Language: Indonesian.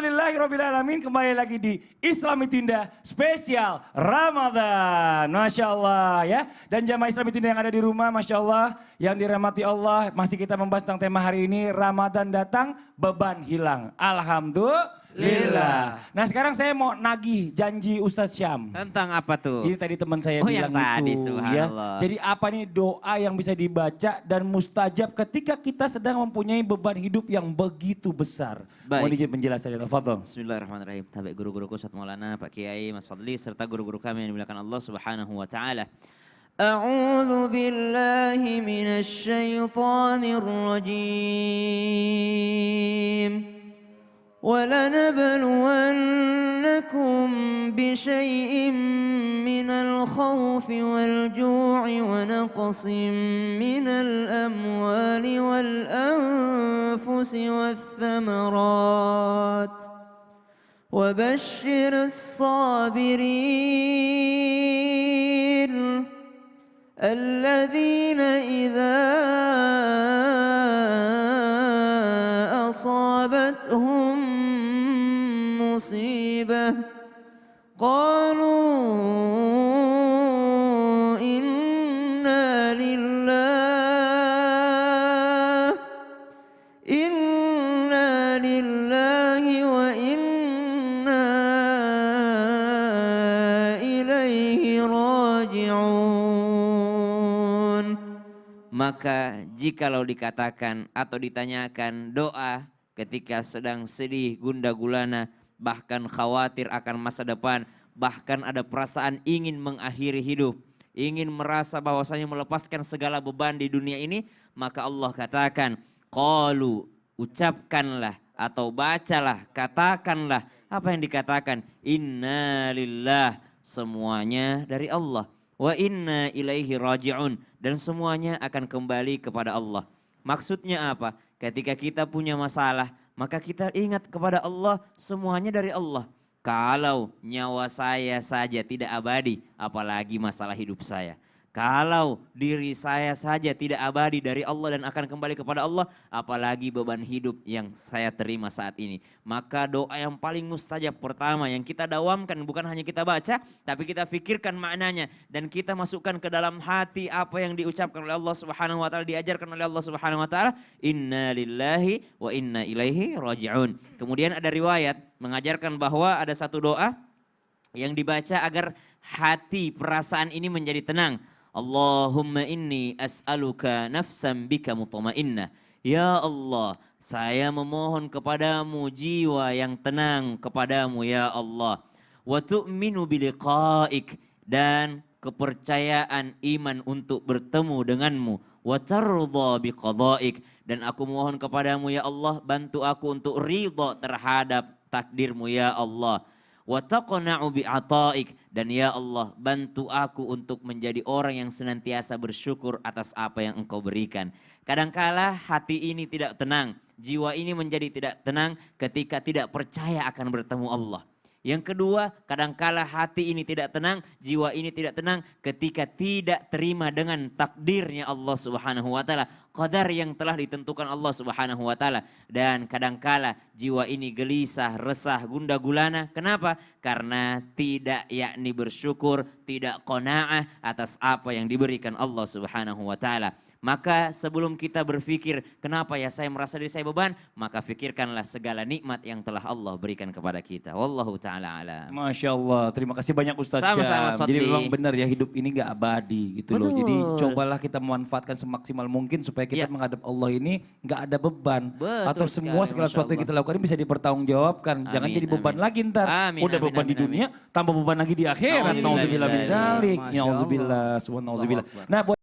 Alhamdulillahirrabbilalamin, kembali lagi di Islam itu Indah spesial Ramadan. Masya Allah ya. Dan jamaah Islam itu Indah yang ada di rumah, Masya Allah, yang dirahmati Allah. Masih kita membahas tentang tema hari ini, Ramadan datang, beban hilang. Alhamdulillah. Nah sekarang saya mau nagih janji Ustadz Syam. Tentang apa tuh? Ini tadi teman saya bilang yang tadi, itu. subhanallah. Ya. Jadi apa nih doa yang bisa dibaca dan mustajab ketika kita sedang mempunyai beban hidup yang begitu besar. Baik. Mohon izin penjelasannya, tafadhol. Bismillahirrahmanirrahim. Tabi guru-guruku Ustaz Maulana, Pak Kiai, Mas Fadli, serta guru-guru kami yang dimuliakan Allah Subhanahu wa taala. A'udzu billahi minasy syaithanir rajim. وَلَنَبْلُوَنَّكُمْ بِشَيْءٍ مِّنَ الْخَوْفِ وَالْجُوعِ وَنَقْصٍ مِّنَ الْأَمْوَالِ وَالْأَنفُسِ وَالثَّمَرَاتِ وَبَشِّرِ الصَّابِرِينَ الَّذِينَ إِذَا أَصَابَتْهُم مصيبة قالوا إنا لله وإنا إليه راجعون. Maka jikalau dikatakan atau ditanyakan doa ketika sedang sedih, gundah gulana, bahkan khawatir akan masa depan, bahkan ada perasaan ingin mengakhiri hidup, ingin merasa bahwasanya melepaskan segala beban di dunia ini, maka Allah katakan, qalu, ucapkanlah atau bacalah, katakanlah apa yang dikatakan, inna lillah, semuanya dari Allah, wa inna ilaihi raji'un, dan semuanya akan kembali kepada Allah. Maksudnya apa? Ketika kita punya masalah, maka kita ingat kepada Allah, semuanya dari Allah. Kalau nyawa saya saja tidak abadi, apalagi masalah hidup saya. Kalau diri saya saja tidak abadi dari Allah dan akan kembali kepada Allah, apalagi beban hidup yang saya terima saat ini. Maka doa yang paling mustajab pertama yang kita dawamkan, bukan hanya kita baca, tapi kita fikirkan maknanya. Dan kita masukkan ke dalam hati apa yang diucapkan oleh Allah Subhanahu wa taala, diajarkan oleh Allah Subhanahu wa taala, inna lillahi wa inna ilaihi raji'un. Kemudian ada riwayat mengajarkan bahwa ada satu doa yang dibaca agar hati, perasaan ini menjadi tenang. Allahumma inni as'aluka nafsan bika mutmainnah. Ya Allah, saya memohon kepadamu jiwa yang tenang kepadamu ya Allah. Wa tu'minu biliqa'ik, dan kepercayaan iman untuk bertemu denganmu. Wa tardha biqada'ik, dan aku mohon kepadamu ya Allah, bantu aku untuk ridha terhadap takdirmu ya Allah. Wa taqna'u bi'ata'ik, dan ya Allah bantu aku untuk menjadi orang yang senantiasa bersyukur atas apa yang Engkau berikan. Kadangkala hati ini tidak tenang, jiwa ini menjadi tidak tenang ketika tidak percaya akan bertemu Allah. Yang kedua, kadangkala hati ini tidak tenang, jiwa ini tidak tenang ketika tidak terima dengan takdirnya Allah Subhanahu wa taala, qadar yang telah ditentukan Allah Subhanahu wa taala. Dan kadangkala jiwa ini gelisah, resah, gundah gulana. Kenapa? Karena tidak yakni bersyukur, tidak qanaah atas apa yang diberikan Allah Subhanahu wa taala. Maka sebelum kita berpikir kenapa ya saya merasa diri saya beban, maka fikirkanlah segala nikmat yang telah Allah berikan kepada kita. Wallahu ta'ala alam. Masya Allah, terima kasih banyak Ustadz Sama-sama, Syam. Jadi memang benar ya, hidup ini gak abadi gitu loh. Jadi cobalah kita memanfaatkan semaksimal mungkin supaya kita menghadap Allah ini gak ada beban. Betul atau semua segala sesuatu yang kita lakukan ini bisa dipertanggungjawabkan. Jangan jadi beban lagi ntar. Udah beban di dunia, tambah beban lagi di akhirat. Nauzubillah min zalik. Nauzubillah, subhanallah. Nah,